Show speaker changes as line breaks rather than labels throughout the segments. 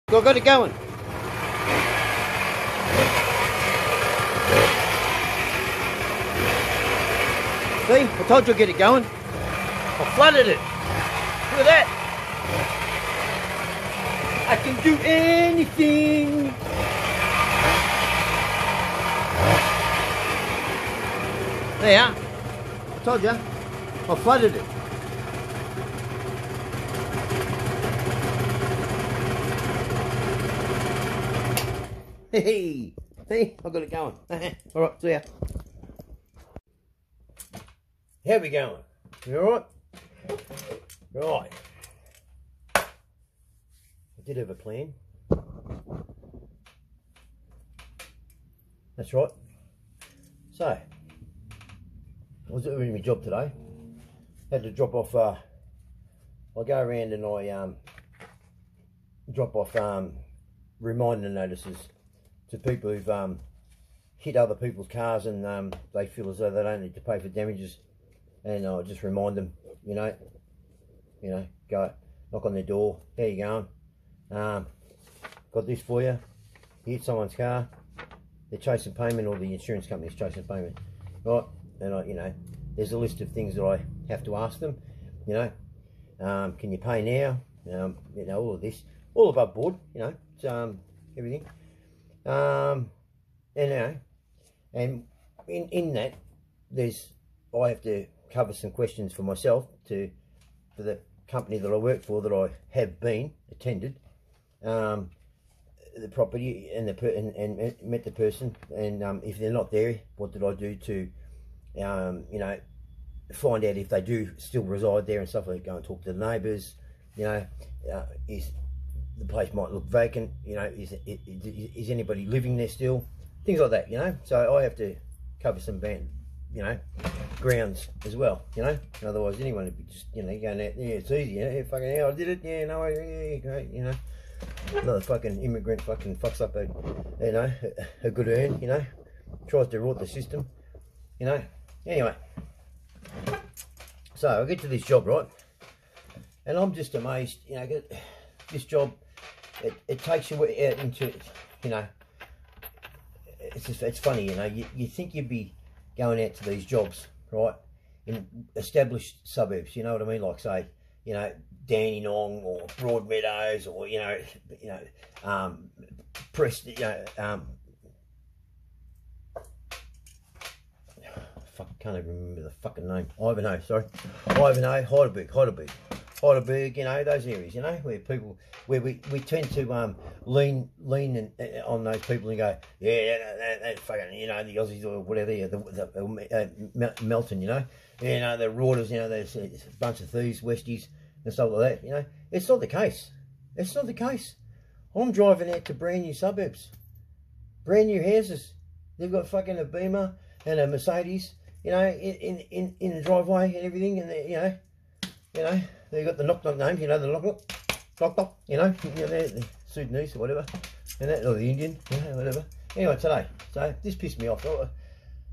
I got it going. See, I told you I'd get it going. I flooded it. Look at that. I can do anything. There you are. I told you. I flooded it. Hey, see, I got it going. All right, see ya. How we going? You all right? Right. I did have a plan. That's right. So, I was doing my job today. Had to drop off. I go around and I drop off reminder notices to people who've hit other people's cars and they feel as though they don't need to pay for damages, and I'll just remind them, you know, go knock on their door. How you going? Got this for you. You hit someone's car, they're chasing payment, or the insurance company's chasing payment, right? And there's a list of things that I have to ask them. Can you pay now? All of this, all above board. It's, everything. And in that, I have to cover some questions for myself for the company that I work for, that I have attended the property and met the person, and if they're not there, what did I do to find out if they do still reside there and stuff. Like, go and talk to the neighbours. Is the place might look vacant, is anybody living there still, things like that, so I have to cover some grounds as well, otherwise anyone would be just, going out, yeah, it's easy, yeah, fucking hell, I did it, yeah, no way, yeah, great, another fucking immigrant fucking fucks up a good earn, tries to rot the system, anyway, so I get to this job, right, and I'm just amazed, this job, it takes you out into, it's funny, you think you'd be going out to these jobs, right, in established suburbs, you know what I mean, like say, Dandenong or Broadmeadows, or, Preston, fuck, can't even remember the fucking name, Ivanhoe, sorry, Ivanhoe, Heidelberg, those areas, where we tend to lean on those people and go, yeah, that fucking, the Aussies or whatever, Melton, the Rauders, there's a bunch of thieves, Westies and stuff like that, It's not the case. It's not the case. I'm driving out to brand new suburbs, brand new houses. They've got fucking a Beamer and a Mercedes, in the driveway and everything, and they got the knock-knock names, the knock-knock, the Sudanese or whatever, and that, or the Indian, whatever. Anyway, today, so this pissed me off.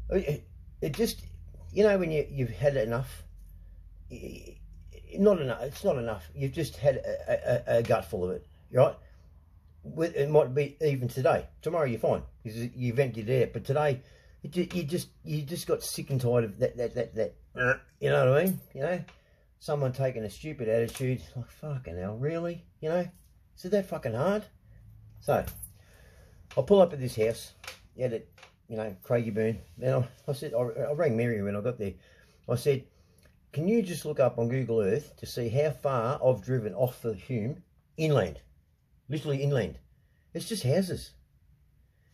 It just, when you've had enough, not enough, it's not enough. You've just had a gut full of it, right? It might be even today. Tomorrow you're fine, because you've emptied it out, but today, you just got sick and tired of that, you know what I mean, Someone taking a stupid attitude, like, fucking hell, really? Is it that fucking hard? So, I pull up at this house, at it, Craigieburn, and I said, I rang Mary when I got there. I said, can you just look up on Google Earth to see how far I've driven off the Hume inland? Literally inland. It's just houses.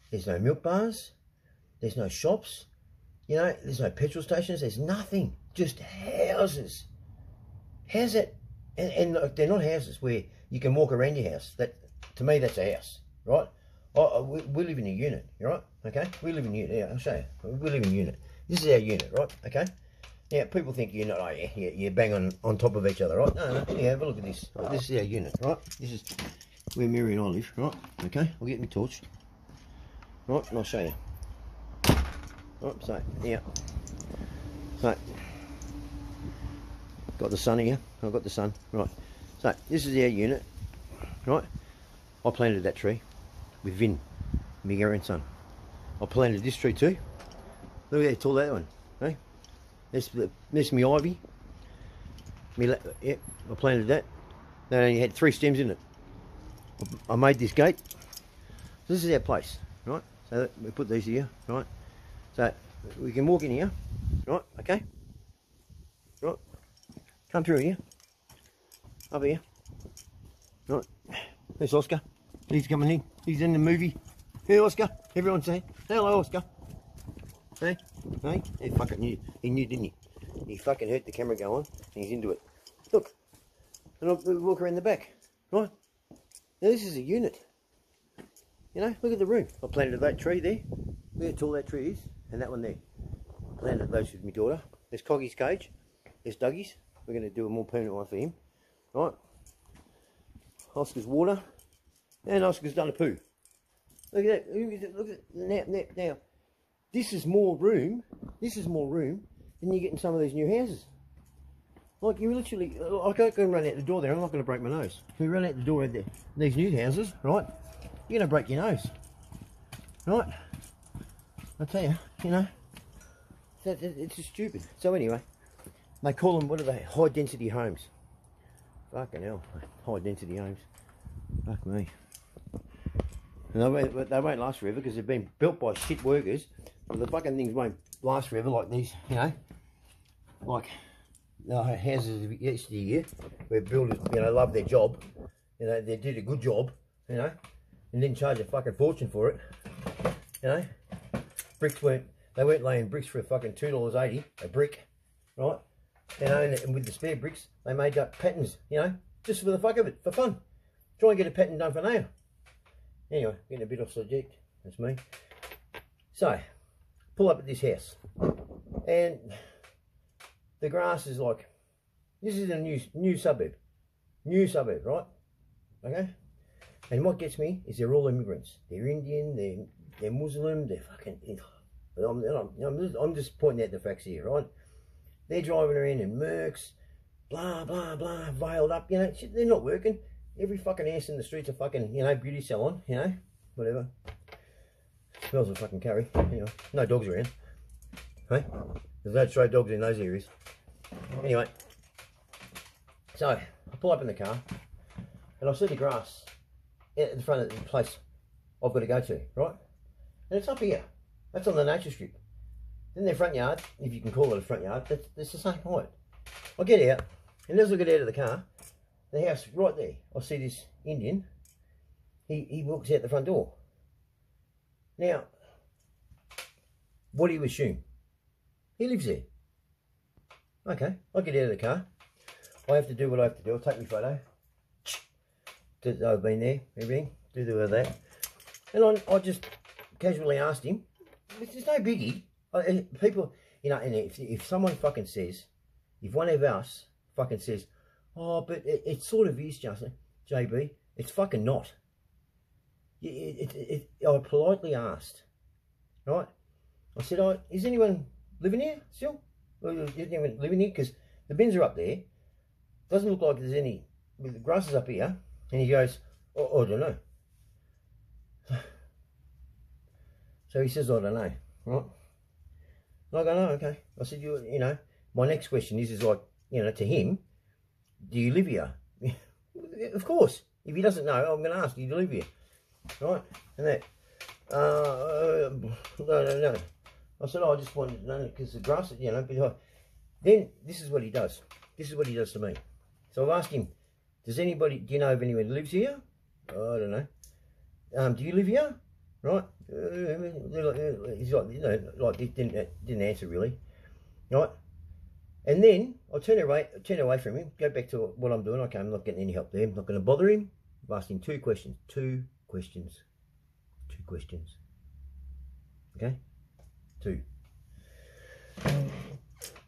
There's no milk bars. There's no shops. There's no petrol stations. There's nothing. Just houses. How's that? And they're not houses where you can walk around your house. That, to me, that's a house, right? We live in a unit, right? Okay, we live in a unit. Yeah, I'll show you. We live in a unit. This is our unit, right? Okay. Now, people think you're not, oh yeah, you bang on top of each other, right? No. Yeah, have a look at this. This is our unit, right? This is where Mary and I live, right? Okay, I'll get my torch, right? And I'll show you. Right, so yeah. So. Got the sun here. I've got the sun. Right. So this is our unit. Right. I planted that tree with Vin, my grandson. I planted this tree too. Look at how tall that one. Hey? That's my ivy. Yeah, I planted that. That only had 3 stems in it. I made this gate. This is our place, right? So we put these here, right? So we can walk in here, right? Okay. Right. Come through here. Over here. Right. There's Oscar. He's coming in. He's in the movie. Hey, Oscar. Everyone say hello, Oscar. Hey, hey. He fucking knew. He knew, didn't he? He fucking heard the camera go on. And he's into it. Look. And I'll walk around the back. Right. Now this is a unit. You know, look at the room. I planted that tree there. Look how tall that tree is. And that one there. I planted those with my daughter. There's Coggy's cage. There's Dougie's. We're going to do a more permanent one for him. Right. Oscar's water. And Oscar's done a poo. Look at that. Look at that. Now, this is more room. This is more room than you get in some of these new houses. Like, you literally, I can't go and run out the door there. I'm not going to break my nose. If we run out the door at these new houses, right, you're going to break your nose. Right? I tell you, you know, it's just stupid. So anyway, they call them, what are they? High density homes. Fucking hell. High density homes. Fuck me. And they won't last forever because they've been built by shit workers. But the fucking things won't last forever like these, you know. Like houses of yesteryear where builders, you know, love their job. You know, they did a good job, you know, and didn't charge a fucking fortune for it. You know. They weren't laying bricks for a fucking $2.80 a brick, right? You know, and with the spare bricks, they made up patterns, you know, just for the fuck of it, for fun. Try and get a pattern done for now. Anyway, getting a bit off subject, that's me. So, pull up at this house, and the grass is like, this is a new suburb, right? Okay? And what gets me is they're all immigrants. They're Indian, they're Muslim, they're fucking, I'm just pointing out the facts here, right? They're driving around in Mercs, blah, blah, blah, veiled up, you know, they're not working. Every fucking ass in the streets are fucking, you know, beauty salon, you know, whatever. Smells of fucking curry, anyway. No dogs around, hey? There's no stray dogs in those areas. Anyway, so I pull up in the car and I see the grass at the front of the place I've got to go to, right? And it's up here. That's on the nature strip. Then their front yard, if you can call it a front yard, that's the same height. I get out, and as I get out of the car, the house right there, I see this Indian. He walks out the front door. Now, what do you assume? He lives there. Okay, I get out of the car. I have to do what I have to do. I'll take my photo. I've been there, everything. Do that. And I just casually asked him, there's no biggie. People, you know, and if someone fucking says, if one of us fucking says, oh, but it sort of is, Justin, JB, it's fucking not. I politely asked, right? I said, oh, is anyone living here still? Is anyone living here? Because the bins are up there. Doesn't look like there's any, the grass is up here. And he goes, oh, I don't know. So he says, I don't know, right? And I go, no, okay. I said, you know, my next question is like, you know, to him, do you live here? Of course. If he doesn't know, I'm going to ask, do you live here? Right? And that, no. I said, oh, I just wanted to know, because the grass, you know, behind. Then, this is what he does. This is what he does to me. So I've asked him, do you know if anyone lives here? Oh, I don't know. Do you live here? Right? He's like, you know, like he didn't answer really. Right? And then I turn away from him, go back to what I'm doing. Okay, I'm not getting any help there. I'm not going to bother him. I've asked him two questions. Okay? 2.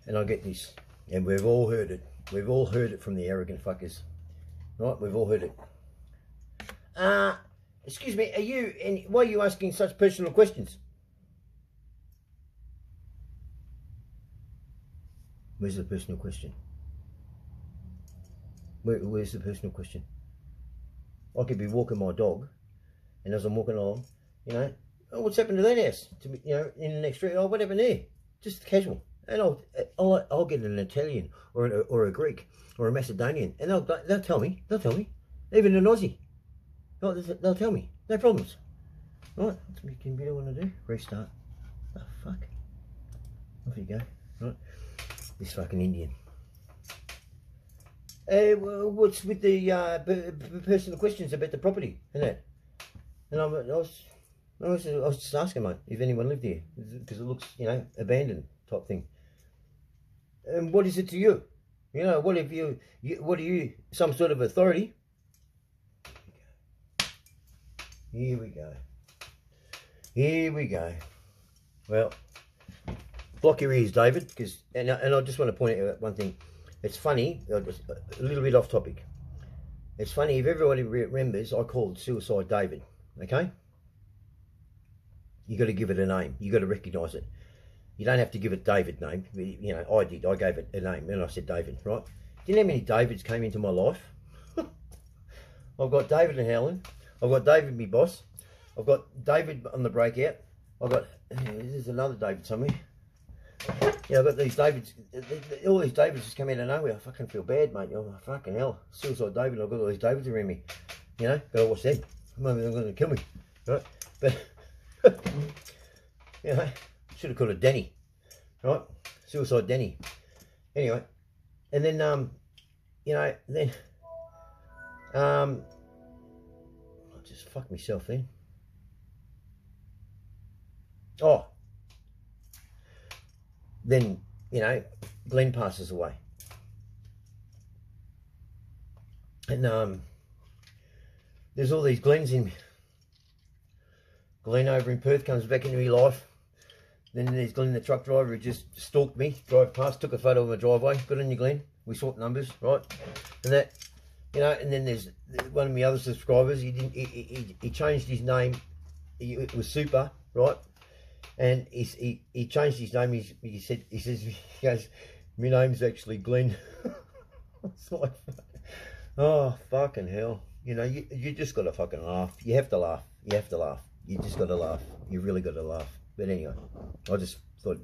And I get this. And we've all heard it. We've all heard it from the arrogant fuckers. Right? We've all heard it. Excuse me, why are you asking such personal questions? Where's the personal question? Where's the personal question? I could be walking my dog, and as I'm walking along, you know, oh, what's happened to that house? To me, you know, in the next street, oh, what happened there? Just casual. And I'll get an Italian or a Greek or a Macedonian, and they'll tell me. They'll tell me. Even an Aussie, they'll tell me. No problems. Right, what's my computer want to do? Restart. Oh, fuck. Off you go. Right. This fucking Indian. Well, what's with the personal questions about the property and that? And I was just asking, mate, if anyone lived here, because it looks, you know, abandoned type thing. And what is it to you? You know, what are you, some sort of authority? Here we go. Here we go. Well, block your ears, David, because, and I just want to point out one thing. It's funny, a little bit off topic. It's funny, if everybody remembers, I called Suicide David, okay? You got to give it a name. You got to recognise it. You don't have to give it David name. You know, I did. I gave it a name, and I said David, right? Do you know how many Davids came into my life? I've got David and Helen. I've got David, my boss. I've got David on the breakout. I've got, there's another David somewhere. Yeah, I've got these Davids, all these Davids just come out of nowhere. I fucking feel bad, mate. Oh, fucking hell. Suicide David, I've got all these Davids around me. You know, gotta watch them. Maybe they're going to kill me. Right? But, you know, should have called it Denny. Right? Suicide Denny. Anyway, and then, you know, then, I just fucked myself then. Oh. Then, you know, Glenn passes away. And there's all these Glens in me. Glenn over in Perth comes back into my life. Then there's Glenn the truck driver who just stalked me, drove past, took a photo of my driveway. Good on you, Glenn. We swapped numbers, right? And that, you know, and then there's one of my other subscribers. He changed his name. It was Super, right? And he changed his name. He goes, my name's actually Glenn. It's like, oh, fucking hell. You know, you just got to fucking laugh. You have to laugh. You have to laugh. You just got to laugh. You really got to laugh. But anyway, I just thought,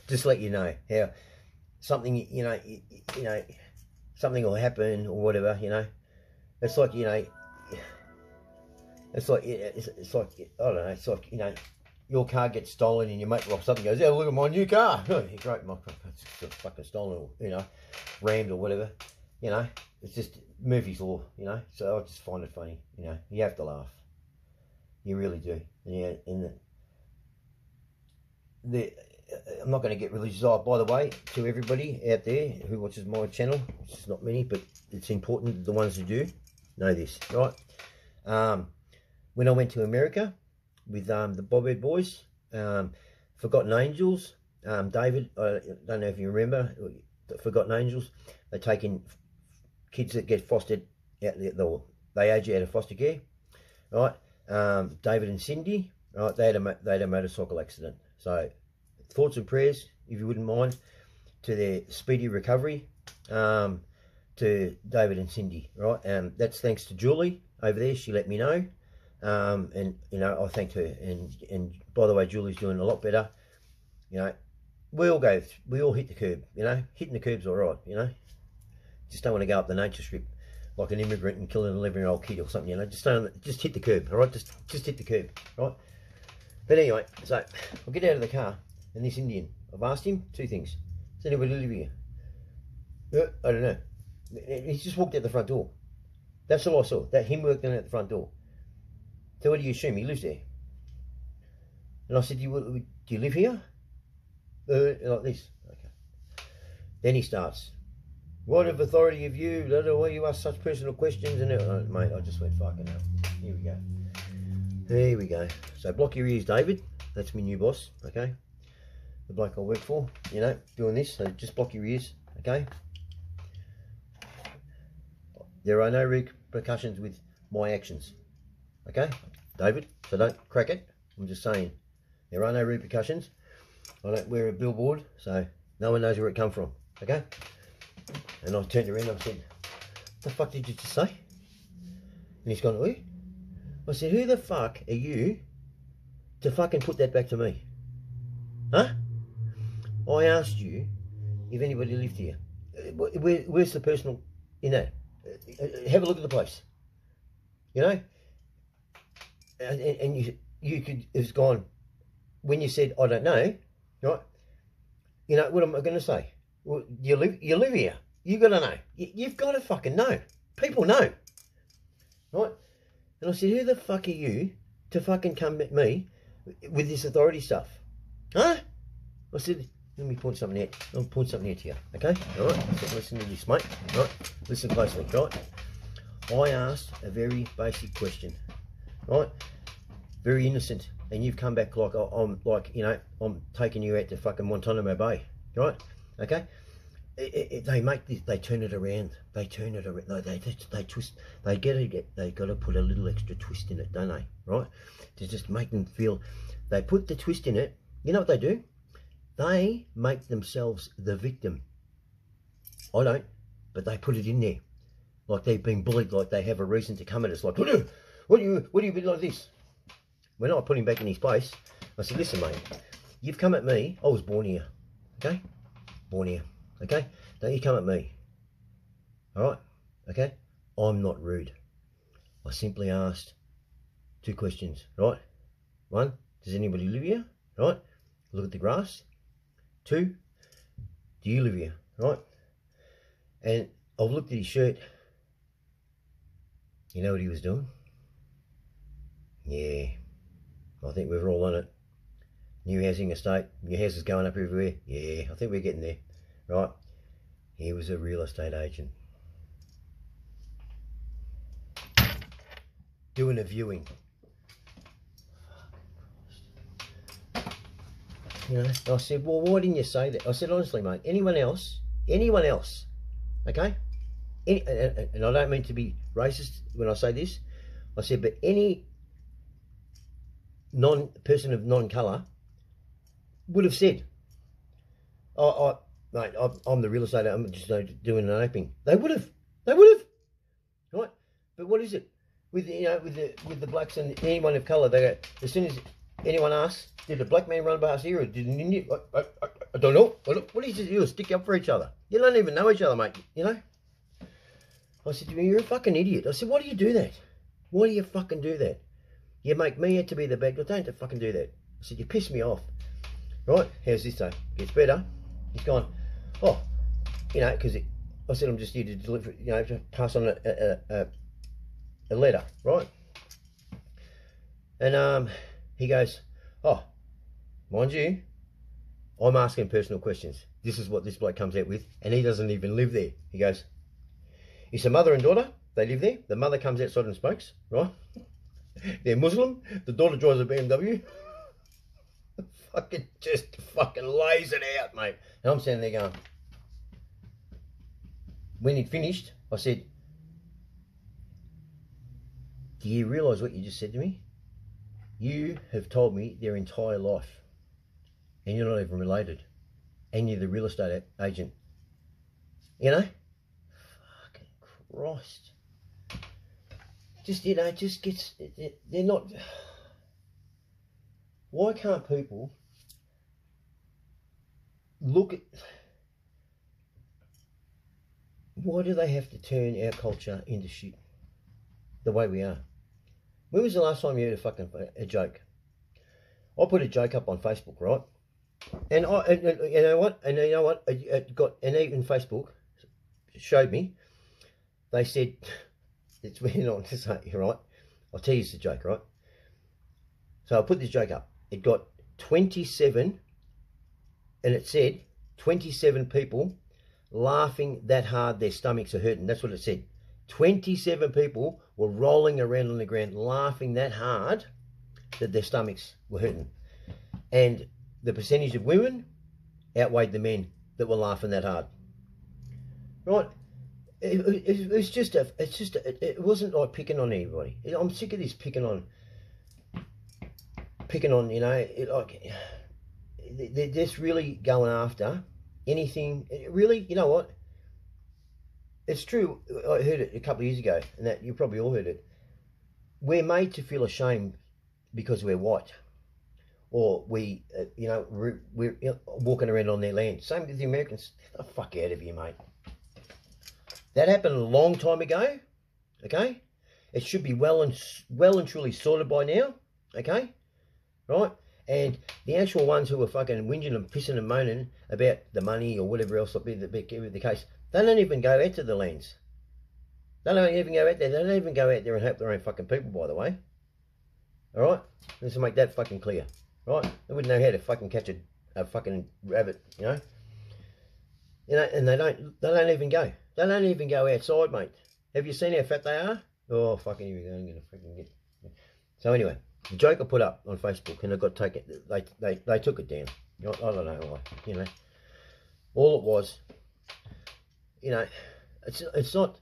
just let you know how something, you know, something will happen or whatever, you know. It's like, you know, it's like, I don't know, it's like, you know, your car gets stolen and your mate rocks up and goes, oh, look at my new car. Oh, great, my it's fucking stolen or, you know, rammed or whatever. You know, it's just Murphy's Law, you know. So I just find it funny, you know. You have to laugh. You really do. Yeah, and I'm not going to get religious. Oh, by the way, to everybody out there who watches my channel, which is not many, but it's important that the ones who do know this, right? When I went to America with the Bobhead Boys, Forgotten Angels, David, I don't know if you remember, Forgotten Angels, they take in kids that get fostered out there, they age out of foster care, right? David and Cindy, right? They had a motorcycle accident. So thoughts and prayers, if you wouldn't mind, to their speedy recovery, to David and Cindy, right? That's thanks to Julie over there. She let me know. And you know, I thanked her, and by the way, Julie's doing a lot better. You know, we all hit the curb. You know, hitting the curb's all right. You know, just don't want to go up the nature strip like an immigrant and kill an 11-year-old kid or something. You know, just hit the curb. All right, just hit the curb. Right. But anyway, so I'll get out of the car, and this Indian, I've asked him two things. Does anybody live here? I don't know. He's just walked out the front door. That's all I saw. That him working out the front door. So what do you assume? He lives there. And I said, do you live here? Like this. Okay. Then he starts. What of authority have you? I don't know why you ask such personal questions. And mate, I just went fucking hell. Here we go. There we go. So block your ears, David. That's my new boss. Okay. The bloke I work for. You know, doing this. So just block your ears. Okay. There are no repercussions with my actions. Okay, David, so don't crack it. I'm just saying, there are no repercussions. I don't wear a billboard, so no one knows where it come from, okay? And I turned around and I said, what the fuck did you just say? And he's gone, "Eh?" I said, "Who the fuck are you to fucking put that back to me? Huh? I asked you if anybody lived here. Where's the personal in that? Have a look at the place. You know? And you could have gone, when you said, I don't know, right? You know, what am I going to say? Well, you live here. You've got to know. You've got to fucking know. People know. Right? And I said, who the fuck are you to fucking come at me with this authority stuff? Huh? I said, let me point something out. I'll point something out to you. Okay? All right? So listen to this, mate. All right? Listen closely. Right? I asked a very basic question. Right? Very innocent. And you've come back like I'm like, you know, I'm taking you out to fucking Guantanamo Bay. Right? Okay? They make this, they turn it around. They turn it around. They twist. They got to put a little extra twist in it, don't they? Right? To just make them feel. They put the twist in it. You know what they do? They make themselves the victim. I don't, but they put it in there, like they've been bullied, like they have a reason to come at us. Like, what do you be like this? When I put him back in his place, I said, listen, mate, you've come at me. I was born here, okay? Born here, okay? Don't you come at me, all right? Okay? I'm not rude. I simply asked 2 questions, right? 1, does anybody live here, right? Look at the grass. 2, do you live here, right? And I've looked at his shirt. You know what he was doing? Yeah, I think we're all on it. New housing estate, new houses going up everywhere. Yeah, I think we're getting there, right? He was a real estate agent. Doing a viewing. You know, I said, well, why didn't you say that? I said, honestly, mate, anyone else, okay? And I don't mean to be racist when I say this. I said, but any person of non-colour would have said, mate, I'm the real estate, I'm just doing an opening. They would have, right? But what is it? With, you know, with the blacks and anyone of colour, they go, as soon as anyone asks, did a black man run past here or did an Indian? I don't know. What is it? You stick up for each other. You don't even know each other, mate. You know? I said to him, you're a fucking idiot. I said, why do you do that? Why do you fucking do that? You make me out to be the bad guy. Don't fucking do that. I said, you piss me off. Right? How's this though? Gets better. He's gone, oh, you know, because I said, I'm just here to deliver, you know, to pass on a letter, right? And he goes, oh, mind you, I'm asking personal questions. This is what this bloke comes out with, and he doesn't even live there. He goes, it's a mother and daughter. They live there. The mother comes outside and smokes, right? They're Muslim. The daughter drives a BMW. Just fucking lays it out, mate. And I'm standing there going, when he'd finished, I said, do you realise what you just said to me? You have told me their entire life, and you're not even related, and you're the real estate agent. You know? Fucking Christ. Just, you know, just gets, they're not, why can't people look at, why do they have to turn our culture into shit the way we are? When was the last time you heard a joke? I put a joke up on Facebook, right? And you know what? It got, and even Facebook showed me. They said, it's went on to say, right? I'll tell you the joke, right? So I put this joke up. It got 27, and it said 27 people laughing that hard their stomachs are hurting. That's what it said. 27 people were rolling around on the ground laughing that hard that their stomachs were hurting. And the percentage of women outweighed the men that were laughing that hard. Right? It wasn't like picking on anybody. I'm sick of this picking on, you know, they're just really going after anything. Really, you know what? It's true. I heard it a couple of years ago, and that you probably all heard it. we're made to feel ashamed because we're white, or we, we're walking around on their land. Same with the Americans. Get the fuck out of here, mate. That happened a long time ago. Okay, it should be well and truly sorted by now. Okay, right. And the actual ones who are fucking whinging and pissing and moaning about the money or whatever else will be the case, they don't even go out to the lands. They don't even go out there. They don't even go out there and help their own fucking people, by the way. Alright? Let's make that fucking clear. Right? They wouldn't know how to fucking catch a fucking rabbit, you know? And they don't even go. They don't even go outside, mate. Have you seen how fat they are? Oh, fucking, here we go. I'm going to fucking get... So anyway, the joke I put up on Facebook, and it got taken, they took it down. You know, I don't know why, you know. All it was, you know, it's not,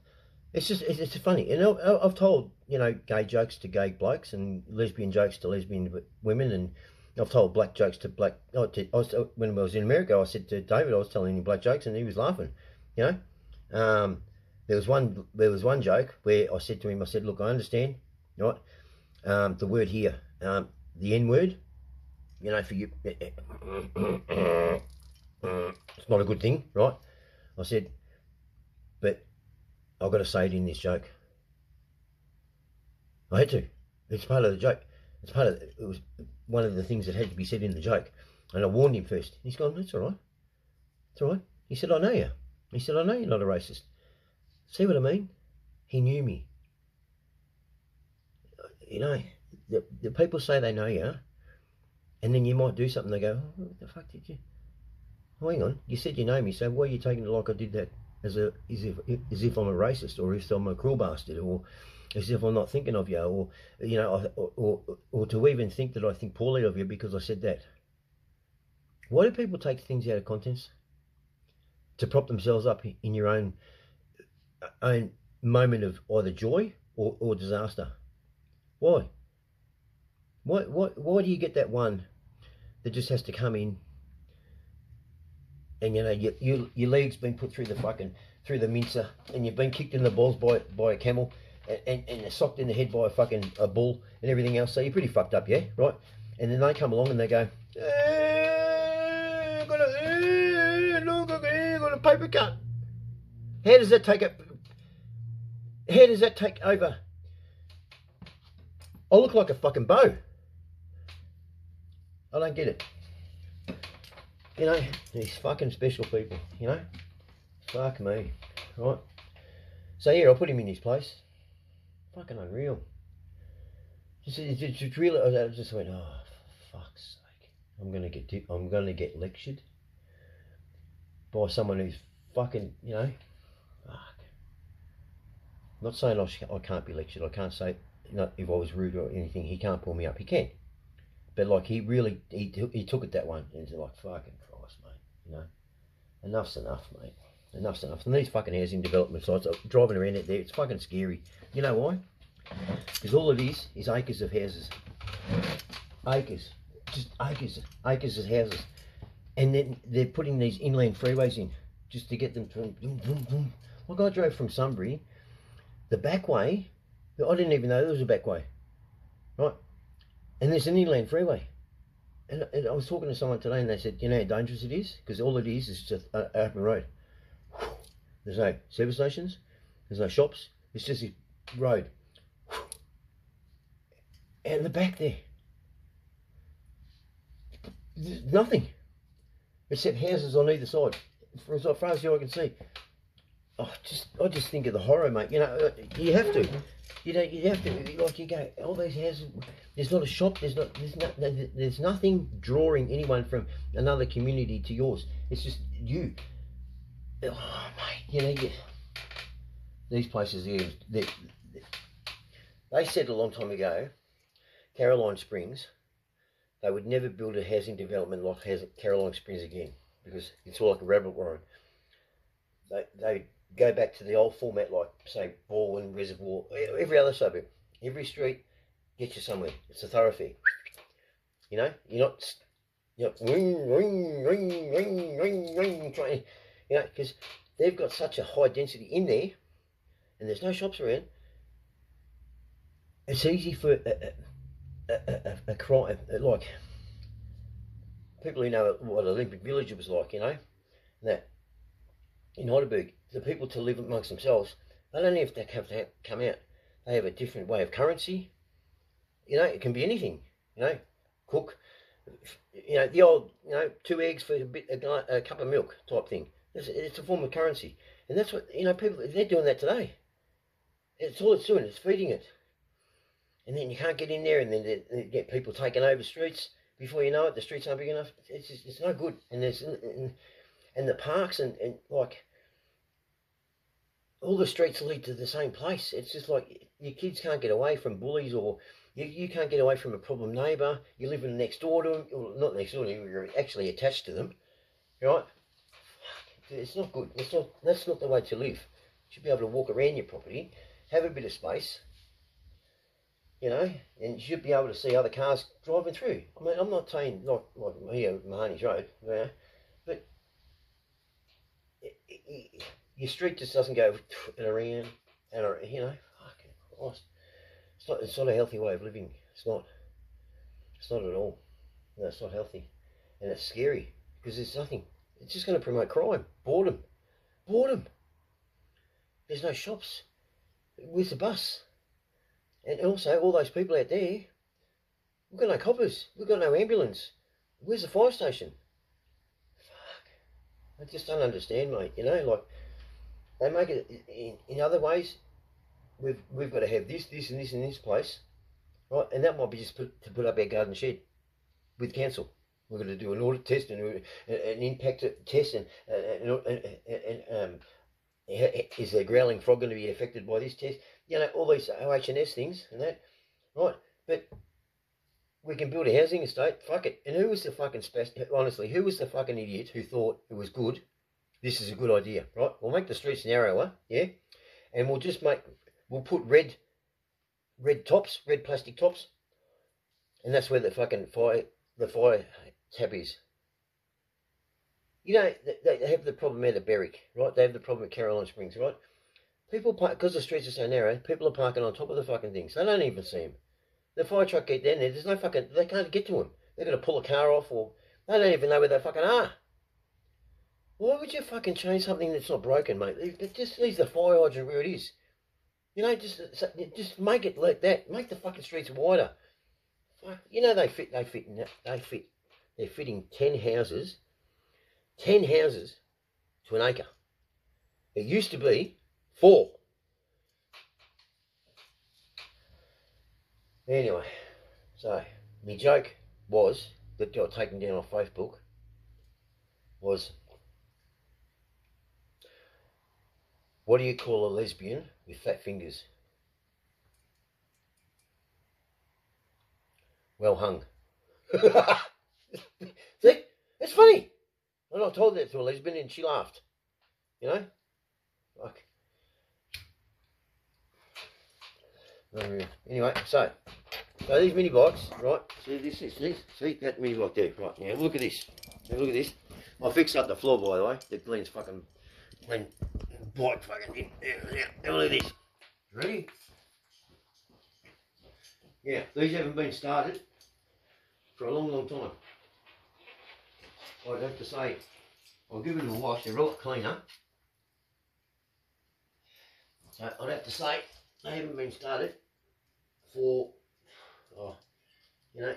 it's just, it's funny. And I've told, you know, gay jokes to gay blokes and lesbian jokes to lesbian women, and I've told black jokes to black, when I was in America, I said to David, I was telling him black jokes and he was laughing, you know. There was one joke where I said to him, I said, look, I understand, right? The word here, the N word, you know, for you, it's not a good thing, right? I said, but I've got to say it in this joke. I had to. It's part of the joke. It was one of the things that had to be said in the joke. And I warned him first. He's gone, that's all right. It's all right. He said, I know you. He said, I know you're not a racist. See what I mean? He knew me. You know, the people say they know you, and then you might do something, they go, oh, what the fuck did you? Oh, hang on, you said you know me, so why are you taking it like I did that as if I'm a racist, or if I'm a cruel bastard, or as if I'm not thinking of you, or, you know, or to even think that I think poorly of you because I said that. Why do people take things out of context to prop themselves up in your own moment of either joy or disaster? Why? Why do you get that one that just has to come in and, you know, your leg's been put through the mincer, and you've been kicked in the balls by a camel, and socked in the head by a bull and everything else, so you're pretty fucked up, yeah, right? And then they come along and they go, got a paper cut. How does that take over? I look like a fucking bow. I don't get it. You know, these fucking special people, you know. Fuck me. Right? So yeah, I'll put him in his place. Fucking unreal. Just really, I just went, oh, for fuck's sake. I'm gonna get lectured by someone who's fucking, you know, fuck. I'm not saying I can't be lectured. I can't say, you know, if I was rude or anything, he can't pull me up. He can. But like, he took it that one, and he's like, fucking Christ, mate, you know, enough's enough, mate, enough's enough. And these fucking housing development sites, driving around out there, it's fucking scary. You know why? Because all it is acres of houses, acres, just acres of houses, and then they're putting these inland freeways in just to get them to. Like, I drove from Sunbury, the back way, I didn't even know there was a back way, right? And there's an inland freeway. And I was talking to someone today, and they said, you know how dangerous it is? Because all it is just an open road. There's no service stations. There's no shops. It's just a road. Out in the back there, there's nothing except houses on either side. For as far as the eye can see. I just think of the horror, mate. You know, you have to. You know, you have to, like, you go, all these houses, there's not a shop, there's nothing drawing anyone from another community to yours. It's just you. Oh, mate, you know, these places here, they said a long time ago, Caroline Springs, they would never build a housing development like Caroline Springs again, because it's all like a rabbit warren. They go back to the old format, like, say, Baldwin, Reservoir, every other suburb. Every street gets you somewhere. It's a thoroughfare. You know, you're not ring, ring, ring, ring, ring, ring, trying, you know, because they've got such a high density in there, and there's no shops around. it's easy for a crime, like people who know what Olympic Village was like, you know, that in Heidelberg, the people to live amongst themselves, they don't have to come out. They have a different way of currency. You know, it can be anything. You know, cook. You know, the old, you know, 2 eggs for a cup of milk type thing. It's a form of currency, and that's what, you know, people, they're doing that today. It's all it's doing. It's feeding it, and then you can't get in there, and then they get people taking over streets. Before you know it, the streets aren't big enough. It's no good. And and the parks and like all the streets lead to the same place. It's just like your kids can't get away from bullies, or you can't get away from a problem neighbour. You're living next door to them, or not next door to them, you're actually attached to them, right? It's not good. That's not the way to live. You should be able to walk around your property, have a bit of space, you know, and you should be able to see other cars driving through. I mean, I'm not saying like here, Mahoney's Road, you know, but your street just doesn't go around and around, you know. Fucking Christ. It's not a healthy way of living. It's not at all. No, it's not healthy, and it's scary because there's nothing. It's just going to promote crime, boredom. There's no shops. Where's the bus? And also, all those people out there, we've got no coppers. We've got no ambulance. Where's the fire station? Fuck. I just don't understand, mate. You know, like, they make it in other ways. We've got to have this, and this in this place, right? And that might be just to put up our garden shed with council. We're going to do an audit test and an impact test, and is the growling frog going to be affected by this test? You know, all these OH&S things and that, right? But we can build a housing estate. Fuck it. And who was the fucking honestly? Who was the fucking idiot who thought it was good? This is a good idea, right? We'll make the streets narrower, yeah, and we'll put red plastic tops, and that's where the fucking fire tap is. You know, they have the problem out of Berwick, right? They have the problem at Caroline Springs, right? People park, because the streets are so narrow, people are parking on top of the fucking things. They don't even see them. The fire truck get down there, there's no fucking, they can't get to them. They're going to pull a car off, or they don't even know where they fucking are. Why would you fucking change something that's not broken, mate? It just leaves the fire hydrant where it is. You know, just make it like that. Make the fucking streets wider. Fuck, you know they're fitting 10 houses to an acre. It used to be 4. Anyway, so my joke was that got taken down off Facebook was, what do you call a lesbian with fat fingers? Well hung. See? It's funny. And I told that to a lesbian and she laughed. You know? Like. Anyway, so these mini bikes, right? See that mini bike there, right? Now look at this. Now look at this. I fixed up the floor, by the way. The Glenn's fucking bike fucking in. Now look at this. Ready? Yeah, these haven't been started for a long time. I'd have to say, I'll give it a wash. They're a lot cleaner. So I'd have to say they haven't been started for, you know,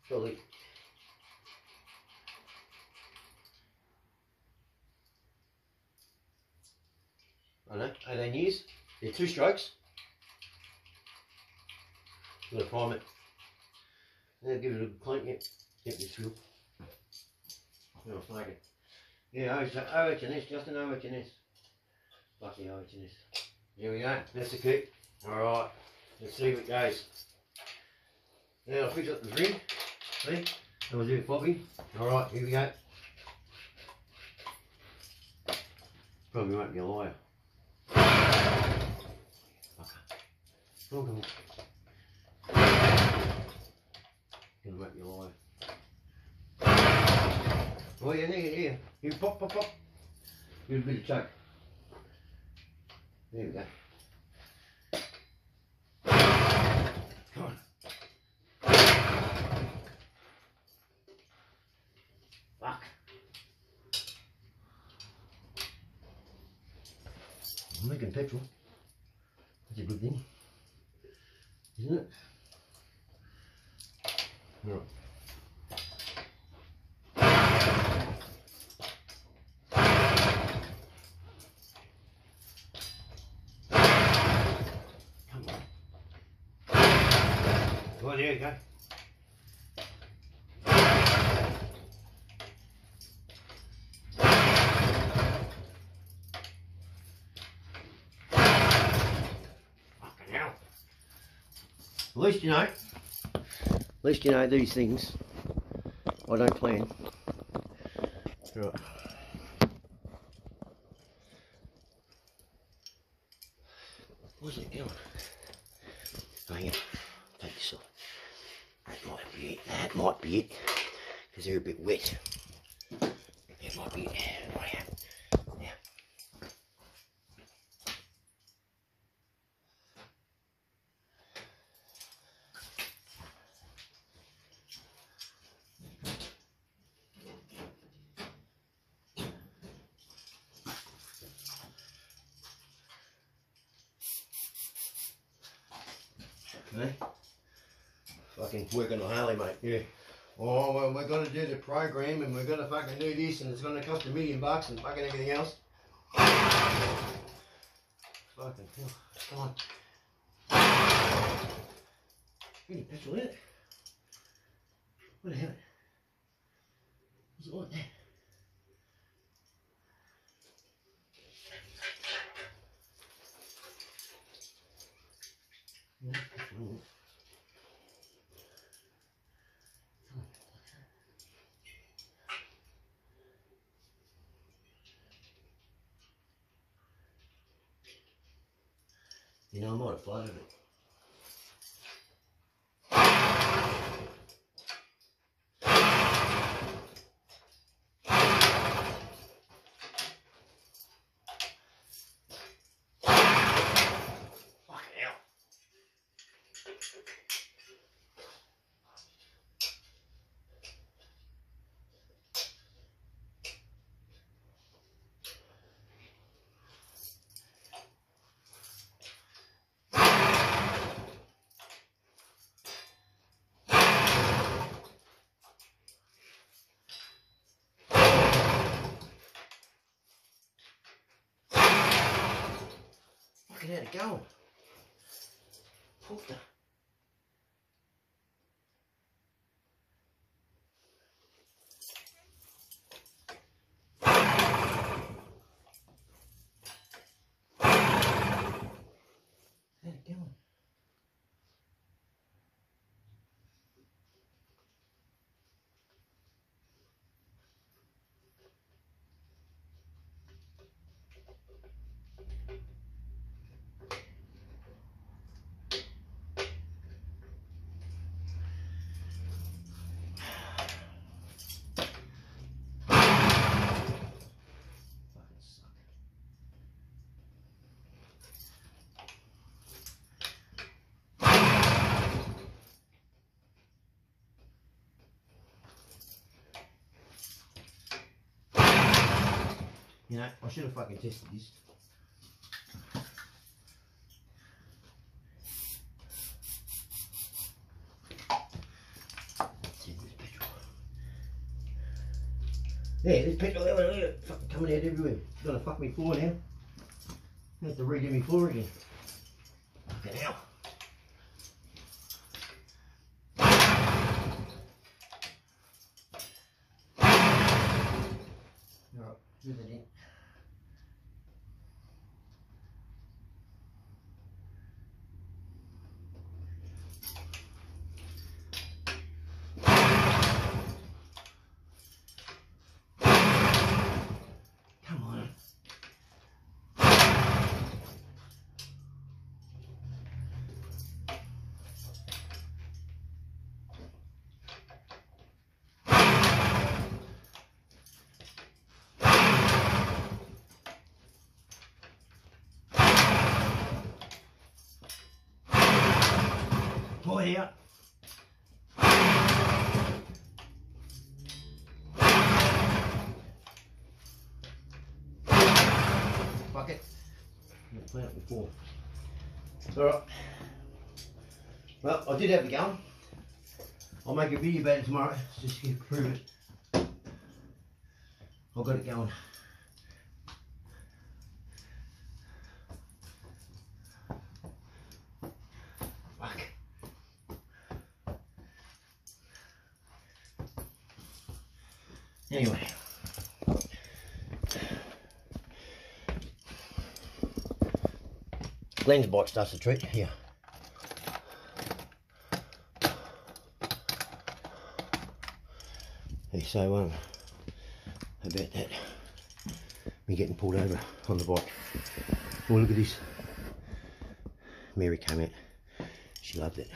probably I don't know, 18 years. They're 2 strokes. Got to prime it. Now give it a good clean. Yep, this fuel. I'll snag it. Yeah, OH&S, just an OH&S. Lucky OH&S. Here we go. That's the kit. Alright, let's see what goes. Now I'll fix up the ring. See? That was a bit floppy. Alright, here we go. Probably won't be a liar. Okay. Gonna make me a liar. Oh yeah, yeah. You pop. Give it a bit of choke. There we go. petrol. That's a good thing, isn't it? Right. Come on. Well, there you go. Fucking hell. At least you know. At least you know these things. I don't plan. Right. Where's it going? Oh yeah, take this off. That might be it. That might be it. Because they're a bit wet. That might be it. Right out. Now. Okay. Fucking working on Harley, mate. Yeah. Oh, well, we're going to do the program and we're going to fucking do this and it's going to cost $1 million and fucking everything else. Fucking hell. Come on. Any petrol in it? What the hell? What's it like that? You know, I might have flooded it. Fucking hell. Fucking how'd it go? What the? How'd it go? You know, I should have fucking tested this. Yeah, there's petrol there, fucking coming out everywhere. It's gonna fuck me floor now. I have to redo my floor again. Fucking hell. Alright, do that in. Pull it out. Fuck it. I'm gonna put clean up before. Alright. Well, I did have it going. I'll make a video about it tomorrow, just to prove it. I've got it going. Fuck. Anyway. Lens bite starts to treat here. So about that, me getting pulled over on the bike. Oh, look at this. Mary came out. She loved it.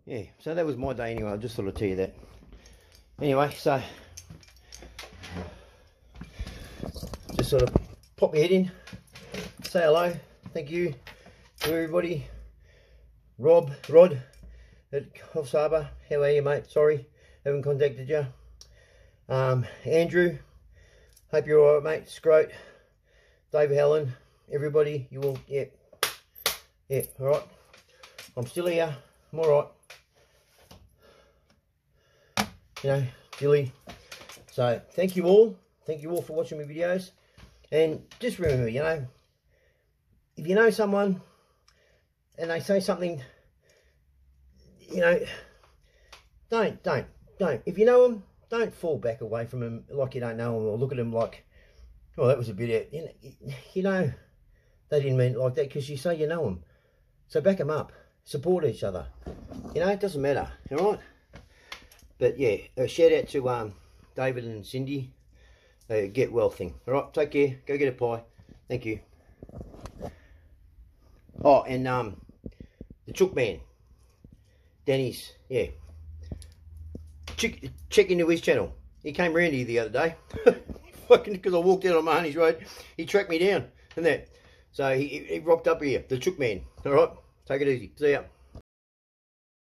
Yeah, so that was my day anyway. I just thought I'd tell you that. Anyway, so just sort of pop my head in, say hello, thank you to everybody. Rod at Coffs Harbour, how are you, mate? Sorry, haven't contacted you. Andrew, hope you're alright, mate. Scroat, Dave Helen, everybody, you all, yeah, alright. I'm still here, I'm alright. You know, Dilly. So thank you all for watching my videos, and just remember, you know, if you know someone and they say something, you know, don't if you know them, don't fall back away from them like you don't know them, or look at them like, oh, that was a bit out. You know they didn't mean it like that, because you say you know them, so back them up, support each other, you know, it doesn't matter, all right? But yeah, a shout out to David and Cindy. Get well thing. All right, take care. Go get a pie. Thank you. Oh, and the Chook Man, Danny's. Yeah. Check into his channel. He came round here the other day. Fucking because I walked out on Mahoney's Road, he tracked me down and that. So he rocked up here. The Chook Man. All right, take it easy. See ya.